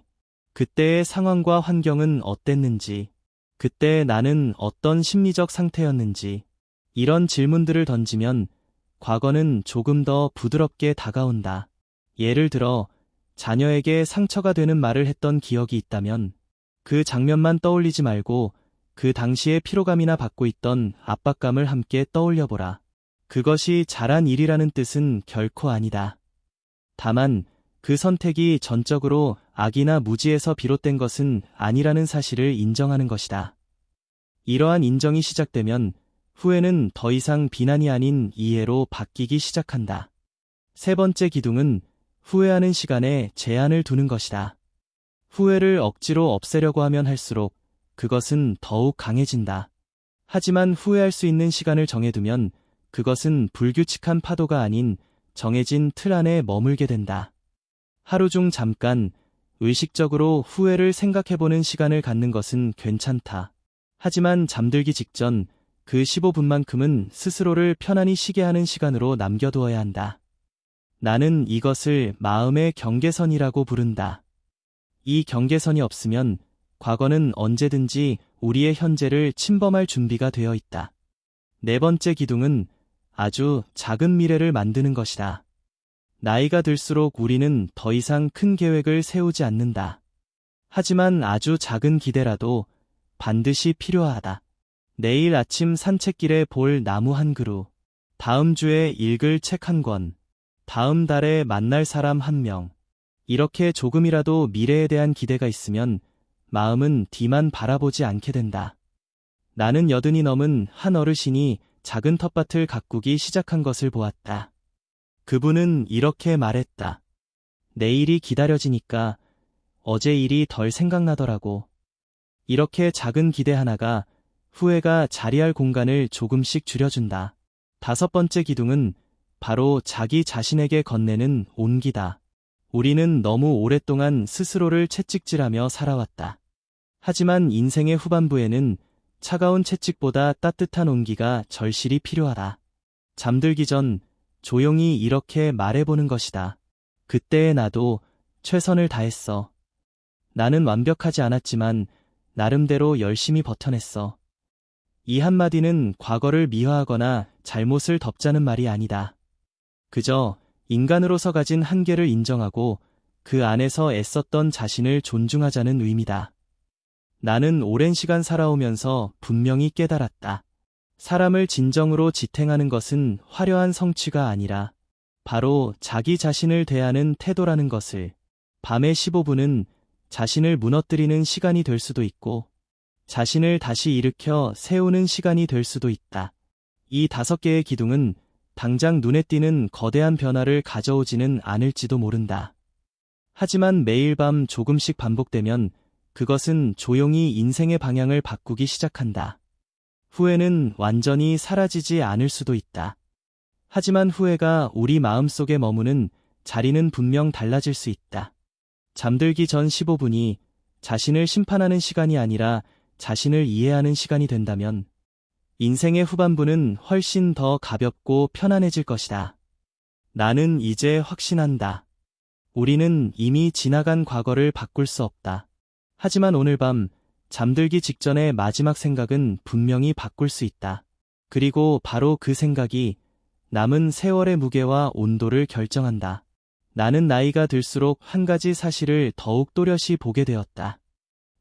그때의 상황과 환경은 어땠는지, 그때 나는 어떤 심리적 상태였는지, 이런 질문들을 던지면 과거는 조금 더 부드럽게 다가온다. 예를 들어, 자녀에게 상처가 되는 말을 했던 기억이 있다면 그 장면만 떠올리지 말고 그 당시의 피로감이나 받고 있던 압박감을 함께 떠올려보라. 그것이 잘한 일이라는 뜻은 결코 아니다. 다만 그 선택이 전적으로 악이나 무지에서 비롯된 것은 아니라는 사실을 인정하는 것이다. 이러한 인정이 시작되면 후회는 더 이상 비난이 아닌 이해로 바뀌기 시작한다. 세 번째 기둥은 후회하는 시간에 제한을 두는 것이다. 후회를 억지로 없애려고 하면 할수록 그것은 더욱 강해진다. 하지만 후회할 수 있는 시간을 정해두면 그것은 불규칙한 파도가 아닌 정해진 틀 안에 머물게 된다. 하루 중 잠깐 의식적으로 후회를 생각해보는 시간을 갖는 것은 괜찮다. 하지만 잠들기 직전 그 15분만큼은 스스로를 편안히 쉬게 하는 시간으로 남겨두어야 한다. 나는 이것을 마음의 경계선이라고 부른다. 이 경계선이 없으면 과거는 언제든지 우리의 현재를 침범할 준비가 되어 있다. 네 번째 기둥은 아주 작은 미래를 만드는 것이다. 나이가 들수록 우리는 더 이상 큰 계획을 세우지 않는다. 하지만 아주 작은 기대라도 반드시 필요하다. 내일 아침 산책길에 볼 나무 한 그루, 다음 주에 읽을 책 한 권, 다음 달에 만날 사람 한 명. 이렇게 조금이라도 미래에 대한 기대가 있으면 마음은 뒤만 바라보지 않게 된다. 나는 80이 넘은 한 어르신이 작은 텃밭을 가꾸기 시작한 것을 보았다. 그분은 이렇게 말했다. 내일이 기다려지니까 어제 일이 덜 생각나더라고. 이렇게 작은 기대 하나가 후회가 자리할 공간을 조금씩 줄여준다. 다섯 번째 기둥은 바로 자기 자신에게 건네는 온기다. 우리는 너무 오랫동안 스스로를 채찍질하며 살아왔다. 하지만 인생의 후반부에는 차가운 채찍보다 따뜻한 온기가 절실히 필요하다. 잠들기 전 조용히 이렇게 말해보는 것이다. 그때의 나도 최선을 다했어. 나는 완벽하지 않았지만 나름대로 열심히 버텨냈어. 이 한마디는 과거를 미화하거나 잘못을 덮자는 말이 아니다. 그저 인간으로서 가진 한계를 인정하고 그 안에서 애썼던 자신을 존중하자는 의미다. 나는 오랜 시간 살아오면서 분명히 깨달았다. 사람을 진정으로 지탱하는 것은 화려한 성취가 아니라 바로 자기 자신을 대하는 태도라는 것을. 밤의 15분은 자신을 무너뜨리는 시간이 될 수도 있고 자신을 다시 일으켜 세우는 시간이 될 수도 있다. 이 5개의 기둥은 당장 눈에 띄는 거대한 변화를 가져오지는 않을지도 모른다. 하지만 매일 밤 조금씩 반복되면 그것은 조용히 인생의 방향을 바꾸기 시작한다. 후회는 완전히 사라지지 않을 수도 있다. 하지만 후회가 우리 마음속에 머무는 자리는 분명 달라질 수 있다. 잠들기 전 15분이 자신을 심판하는 시간이 아니라 자신을 이해하는 시간이 된다면 인생의 후반부는 훨씬 더 가볍고 편안해질 것이다. 나는 이제 확신한다. 우리는 이미 지나간 과거를 바꿀 수 없다. 하지만 오늘 밤 잠들기 직전의 마지막 생각은 분명히 바꿀 수 있다. 그리고 바로 그 생각이 남은 세월의 무게와 온도를 결정한다. 나는 나이가 들수록 한 가지 사실을 더욱 또렷이 보게 되었다.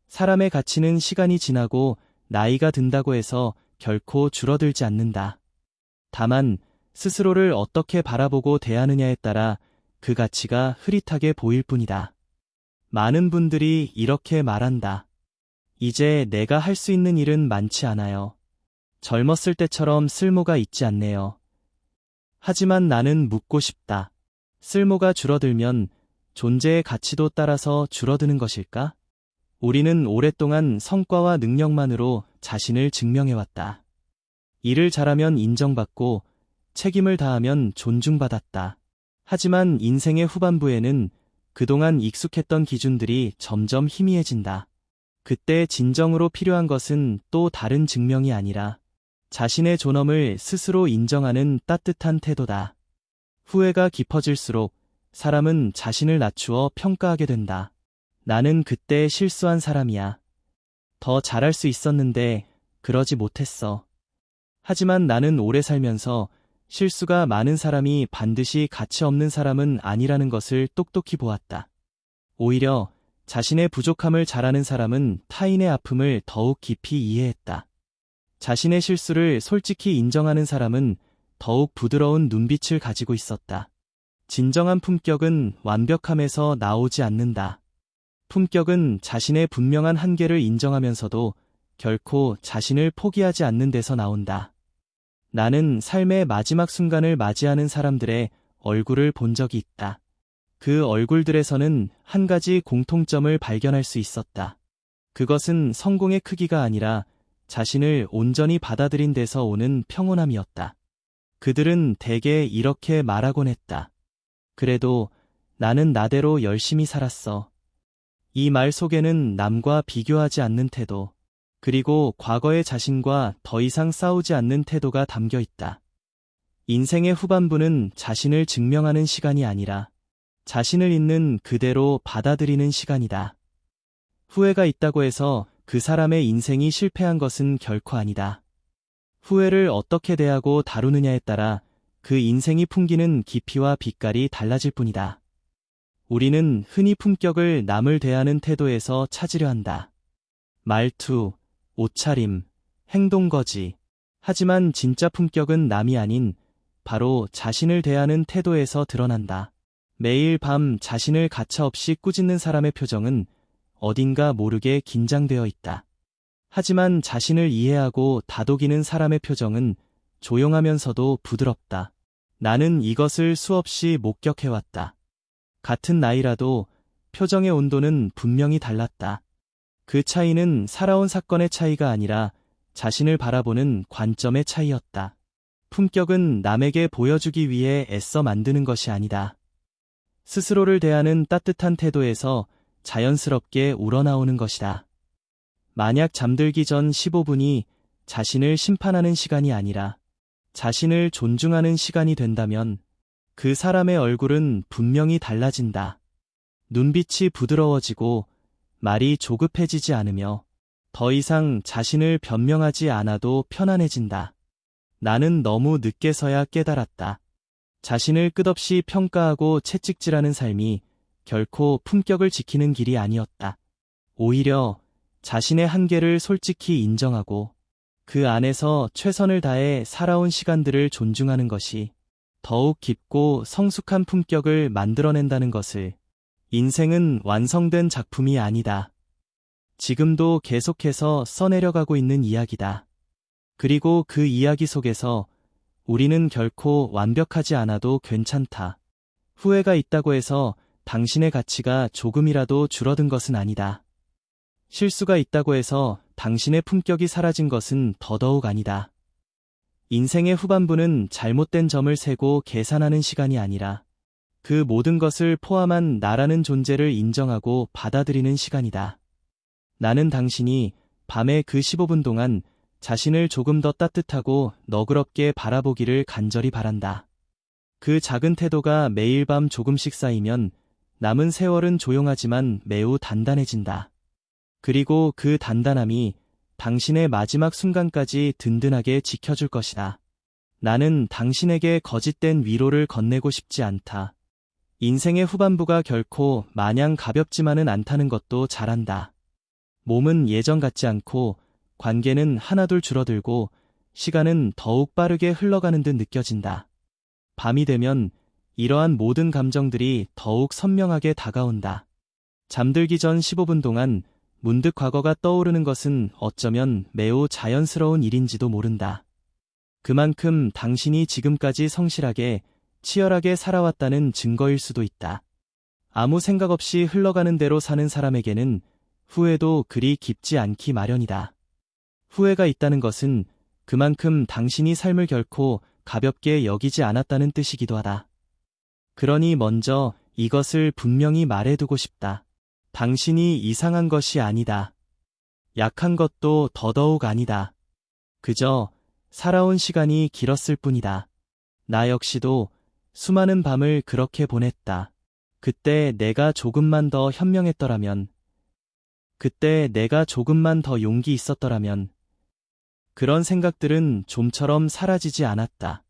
사람의 가치는 시간이 지나고 나이가 든다고 해서 결코 줄어들지 않는다. 다만 스스로를 어떻게 바라보고 대하느냐에 따라 그 가치가 흐릿하게 보일 뿐이다. 많은 분들이 이렇게 말한다. 이제 내가 할 수 있는 일은 많지 않아요. 젊었을 때처럼 쓸모가 있지 않네요. 하지만 나는 묻고 싶다. 쓸모가 줄어들면 존재의 가치도 따라서 줄어드는 것일까? 우리는 오랫동안 성과와 능력만으로 자신을 증명해왔다. 일을 잘하면 인정받고 책임을 다하면 존중받았다. 하지만 인생의 후반부에는 그동안 익숙했던 기준들이 점점 희미해진다. 그때 진정으로 필요한 것은 또 다른 증명이 아니라 자신의 존엄을 스스로 인정하는 따뜻한 태도다. 후회가 깊어질수록 사람은 자신을 낮추어 평가하게 된다. 나는 그때 실수한 사람이야. 더 잘할 수 있었는데 그러지 못했어. 하지만 나는 오래 살면서 실수가 많은 사람이 반드시 가치 없는 사람은 아니라는 것을 똑똑히 보았다. 오히려 자신의 부족함을 잘 아는 사람은 타인의 아픔을 더욱 깊이 이해했다. 자신의 실수를 솔직히 인정하는 사람은 더욱 부드러운 눈빛을 가지고 있었다. 진정한 품격은 완벽함에서 나오지 않는다. 품격은 자신의 분명한 한계를 인정하면서도 결코 자신을 포기하지 않는 데서 나온다. 나는 삶의 마지막 순간을 맞이하는 사람들의 얼굴을 본 적이 있다. 그 얼굴들에서는 한 가지 공통점을 발견할 수 있었다. 그것은 성공의 크기가 아니라 자신을 온전히 받아들인 데서 오는 평온함이었다. 그들은 대개 이렇게 말하곤 했다. 그래도 나는 나대로 열심히 살았어. 이 말 속에는 남과 비교하지 않는 태도, 그리고 과거의 자신과 더 이상 싸우지 않는 태도가 담겨 있다. 인생의 후반부는 자신을 증명하는 시간이 아니라 자신을 있는 그대로 받아들이는 시간이다. 후회가 있다고 해서 그 사람의 인생이 실패한 것은 결코 아니다. 후회를 어떻게 대하고 다루느냐에 따라 그 인생이 풍기는 깊이와 빛깔이 달라질 뿐이다. 우리는 흔히 품격을 남을 대하는 태도에서 찾으려 한다. 말투, 옷차림, 행동거지. 하지만 진짜 품격은 남이 아닌 바로 자신을 대하는 태도에서 드러난다. 매일 밤 자신을 가차없이 꾸짖는 사람의 표정은 어딘가 모르게 긴장되어 있다. 하지만 자신을 이해하고 다독이는 사람의 표정은 조용하면서도 부드럽다. 나는 이것을 수없이 목격해왔다. 같은 나이라도 표정의 온도는 분명히 달랐다. 그 차이는 살아온 사건의 차이가 아니라 자신을 바라보는 관점의 차이였다. 품격은 남에게 보여주기 위해 애써 만드는 것이 아니다. 스스로를 대하는 따뜻한 태도에서 자연스럽게 우러나오는 것이다. 만약 잠들기 전 15분이 자신을 심판하는 시간이 아니라 자신을 존중하는 시간이 된다면 그 사람의 얼굴은 분명히 달라진다. 눈빛이 부드러워지고 말이 조급해지지 않으며 더 이상 자신을 변명하지 않아도 편안해진다. 나는 너무 늦게서야 깨달았다. 자신을 끝없이 평가하고 채찍질하는 삶이 결코 품격을 지키는 길이 아니었다. 오히려 자신의 한계를 솔직히 인정하고 그 안에서 최선을 다해 살아온 시간들을 존중하는 것이 더욱 깊고 성숙한 품격을 만들어낸다는 것을. 인생은 완성된 작품이 아니다. 지금도 계속해서 써내려가고 있는 이야기다. 그리고 그 이야기 속에서 우리는 결코 완벽하지 않아도 괜찮다. 후회가 있다고 해서 당신의 가치가 조금이라도 줄어든 것은 아니다. 실수가 있다고 해서 당신의 품격이 사라진 것은 더더욱 아니다. 인생의 후반부는 잘못된 점을 세고 계산하는 시간이 아니라 그 모든 것을 포함한 나라는 존재를 인정하고 받아들이는 시간이다. 나는 당신이 밤의 그 15분 동안 자신을 조금 더 따뜻하고 너그럽게 바라보기를 간절히 바란다. 그 작은 태도가 매일 밤 조금씩 쌓이면 남은 세월은 조용하지만 매우 단단해진다. 그리고 그 단단함이 당신의 마지막 순간까지 든든하게 지켜줄 것이다. 나는 당신에게 거짓된 위로를 건네고 싶지 않다. 인생의 후반부가 결코 마냥 가볍지만은 않다는 것도 잘 안다. 몸은 예전 같지 않고 관계는 하나둘 줄어들고 시간은 더욱 빠르게 흘러가는 듯 느껴진다. 밤이 되면 이러한 모든 감정들이 더욱 선명하게 다가온다. 잠들기 전 15분 동안 문득 과거가 떠오르는 것은 어쩌면 매우 자연스러운 일인지도 모른다. 그만큼 당신이 지금까지 성실하게, 치열하게 살아왔다는 증거일 수도 있다. 아무 생각 없이 흘러가는 대로 사는 사람에게는 후회도 그리 깊지 않기 마련이다. 후회가 있다는 것은 그만큼 당신이 삶을 결코 가볍게 여기지 않았다는 뜻이기도 하다. 그러니 먼저 이것을 분명히 말해두고 싶다. 당신이 이상한 것이 아니다. 약한 것도 더더욱 아니다. 그저 살아온 시간이 길었을 뿐이다. 나 역시도 수많은 밤을 그렇게 보냈다. 그때 내가 조금만 더 현명했더라면, 그때 내가 조금만 더 용기 있었더라면, 그런 생각들은 좀처럼 사라지지 않았다.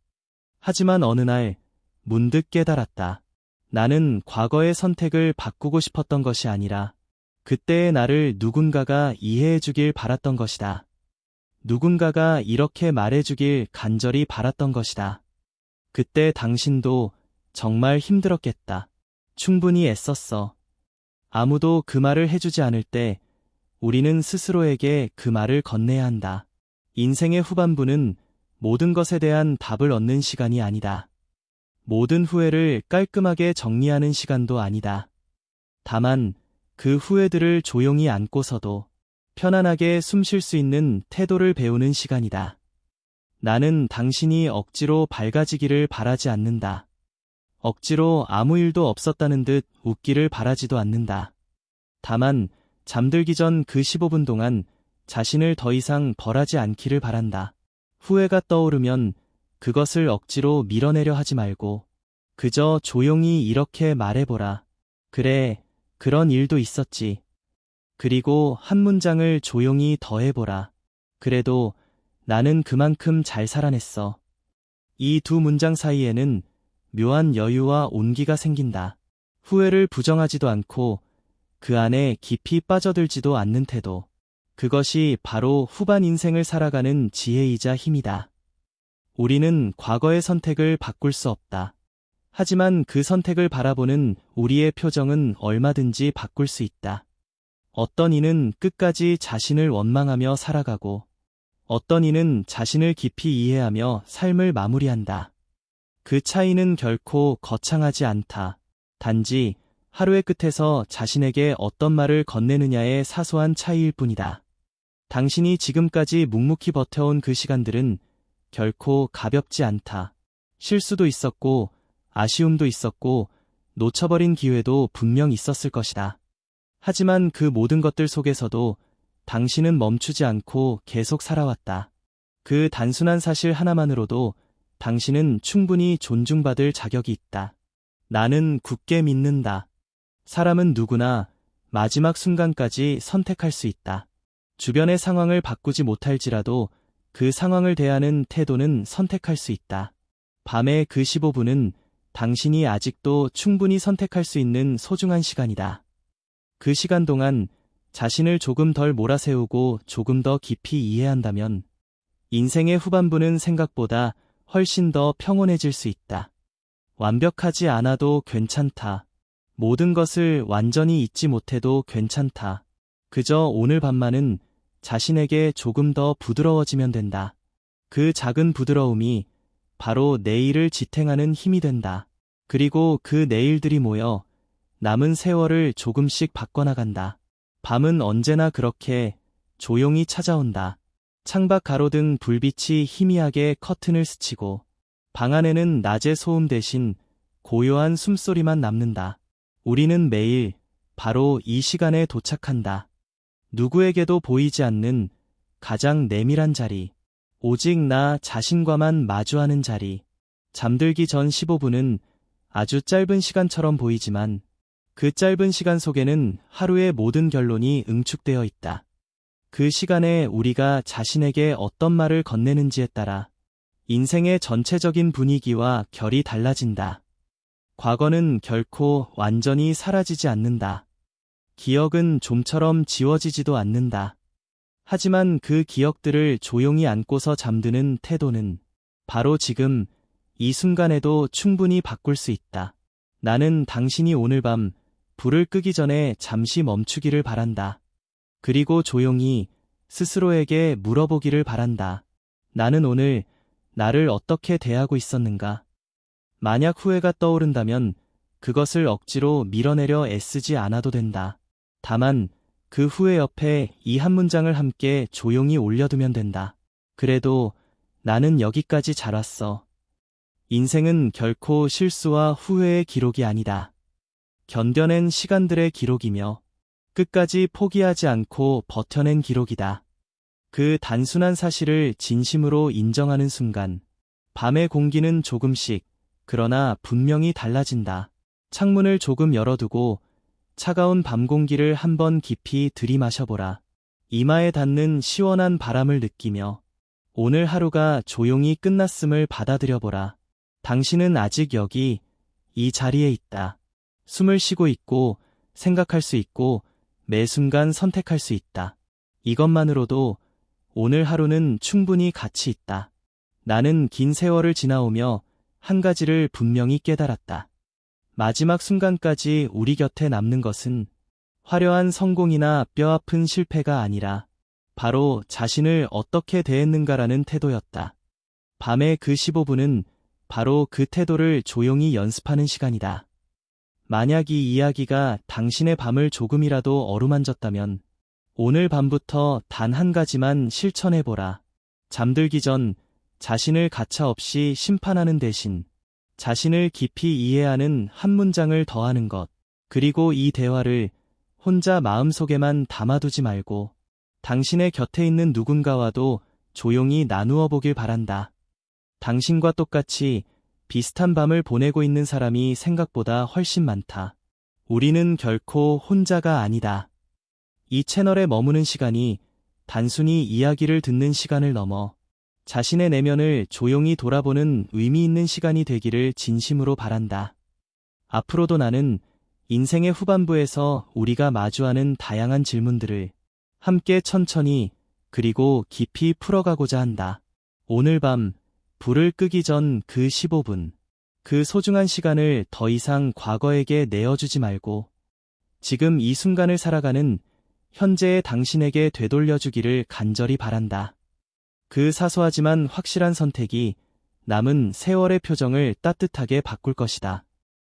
하지만 어느 날 문득 깨달았다. 나는 과거의 선택을 바꾸고 싶었던 것이 아니라 그때의 나를 누군가가 이해해 주길 바랐던 것이다. 누군가가 이렇게 말해 주길 간절히 바랐던 것이다. 그때 당신도 정말 힘들었겠다. 충분히 애썼어. 아무도 그 말을 해주지 않을 때 우리는 스스로에게 그 말을 건네야 한다. 인생의 후반부는 모든 것에 대한 답을 얻는 시간이 아니다. 모든 후회를 깔끔하게 정리하는 시간도 아니다. 다만 그 후회들을 조용히 안고서도 편안하게 숨 쉴 수 있는 태도를 배우는 시간이다. 나는 당신이 억지로 밝아지기를 바라지 않는다. 억지로 아무 일도 없었다는 듯 웃기를 바라지도 않는다. 다만 잠들기 전 그 15분 동안 자신을 더 이상 벌하지 않기를 바란다. 후회가 떠오르면 그것을 억지로 밀어내려 하지 말고 그저 조용히 이렇게 말해보라. 그래, 그런 일도 있었지. 그리고 한 문장을 조용히 더해보라. 그래도 나는 그만큼 잘 살아냈어. 이 두 문장 사이에는 묘한 여유와 온기가 생긴다. 후회를 부정하지도 않고 그 안에 깊이 빠져들지도 않는 태도. 그것이 바로 후반 인생을 살아가는 지혜이자 힘이다. 우리는 과거의 선택을 바꿀 수 없다. 하지만 그 선택을 바라보는 우리의 표정은 얼마든지 바꿀 수 있다. 어떤 이는 끝까지 자신을 원망하며 살아가고 어떤 이는 자신을 깊이 이해하며 삶을 마무리한다. 그 차이는 결코 거창하지 않다. 단지 하루의 끝에서 자신에게 어떤 말을 건네느냐의 사소한 차이일 뿐이다. 당신이 지금까지 묵묵히 버텨온 그 시간들은 결코 가볍지 않다. 실수도 있었고 아쉬움도 있었고 놓쳐버린 기회도 분명 있었을 것이다. 하지만 그 모든 것들 속에서도 당신은 멈추지 않고 계속 살아왔다. 그 단순한 사실 하나만으로도 당신은 충분히 존중받을 자격이 있다. 나는 굳게 믿는다. 사람은 누구나 마지막 순간까지 선택할 수 있다. 주변의 상황을 바꾸지 못할지라도 그 상황을 대하는 태도는 선택할 수 있다. 밤의 그 15분은 당신이 아직도 충분히 선택할 수 있는 소중한 시간이다. 그 시간 동안 자신을 조금 덜 몰아세우고 조금 더 깊이 이해한다면 인생의 후반부는 생각보다 훨씬 더 평온해질 수 있다. 완벽하지 않아도 괜찮다. 모든 것을 완전히 잊지 못해도 괜찮다. 그저 오늘 밤만은 자신에게 조금 더 부드러워지면 된다. 그 작은 부드러움이 바로 내일을 지탱하는 힘이 된다. 그리고 그 내일들이 모여 남은 세월을 조금씩 바꿔나간다. 밤은 언제나 그렇게 조용히 찾아온다. 창밖 가로등 불빛이 희미하게 커튼을 스치고 방 안에는 낮의 소음 대신 고요한 숨소리만 남는다. 우리는 매일 바로 이 시간에 도착한다. 누구에게도 보이지 않는 가장 내밀한 자리, 오직 나 자신과만 마주하는 자리. 잠들기 전 15분은 아주 짧은 시간처럼 보이지만 그 짧은 시간 속에는 하루의 모든 결론이 응축되어 있다. 그 시간에 우리가 자신에게 어떤 말을 건네는지에 따라 인생의 전체적인 분위기와 결이 달라진다. 과거는 결코 완전히 사라지지 않는다. 기억은 좀처럼 지워지지도 않는다. 하지만 그 기억들을 조용히 안고서 잠드는 태도는 바로 지금 이 순간에도 충분히 바꿀 수 있다. 나는 당신이 오늘 밤 불을 끄기 전에 잠시 멈추기를 바란다. 그리고 조용히 스스로에게 물어보기를 바란다. 나는 오늘 나를 어떻게 대하고 있었는가? 만약 후회가 떠오른다면 그것을 억지로 밀어내려 애쓰지 않아도 된다. 다만 그 후에 옆에 이 한 문장을 함께 조용히 올려두면 된다. 그래도 나는 여기까지 잘 왔어. 인생은 결코 실수와 후회의 기록이 아니다. 견뎌낸 시간들의 기록이며 끝까지 포기하지 않고 버텨낸 기록이다. 그 단순한 사실을 진심으로 인정하는 순간, 밤의 공기는 조금씩, 그러나 분명히 달라진다. 창문을 조금 열어두고 차가운 밤 공기를 한번 깊이 들이마셔보라. 이마에 닿는 시원한 바람을 느끼며 오늘 하루가 조용히 끝났음을 받아들여보라. 당신은 아직 여기, 이 자리에 있다. 숨을 쉬고 있고, 생각할 수 있고, 매 순간 선택할 수 있다. 이것만으로도 오늘 하루는 충분히 가치 있다. 나는 긴 세월을 지나오며 한 가지를 분명히 깨달았다. 마지막 순간까지 우리 곁에 남는 것은 화려한 성공이나 뼈아픈 실패가 아니라 바로 자신을 어떻게 대했는가라는 태도였다. 밤의 그 15분은 바로 그 태도를 조용히 연습하는 시간이다. 만약 이 이야기가 당신의 밤을 조금이라도 어루만졌다면 오늘 밤부터 단 한 가지만 실천해보라. 잠들기 전 자신을 가차없이 심판하는 대신 자신을 깊이 이해하는 한 문장을 더하는 것. 그리고 이 대화를 혼자 마음속에만 담아두지 말고 당신의 곁에 있는 누군가와도 조용히 나누어 보길 바란다. 당신과 똑같이 비슷한 밤을 보내고 있는 사람이 생각보다 훨씬 많다. 우리는 결코 혼자가 아니다. 이 채널에 머무는 시간이 단순히 이야기를 듣는 시간을 넘어 자신의 내면을 조용히 돌아보는 의미 있는 시간이 되기를 진심으로 바란다. 앞으로도 나는 인생의 후반부에서 우리가 마주하는 다양한 질문들을 함께 천천히 그리고 깊이 풀어가고자 한다. 오늘 밤 불을 끄기 전 그 15분, 그 소중한 시간을 더 이상 과거에게 내어주지 말고 지금 이 순간을 살아가는 현재의 당신에게 되돌려주기를 간절히 바란다. 그 사소하지만 확실한 선택이 남은 세월의 표정을 따뜻하게 바꿀 것이다.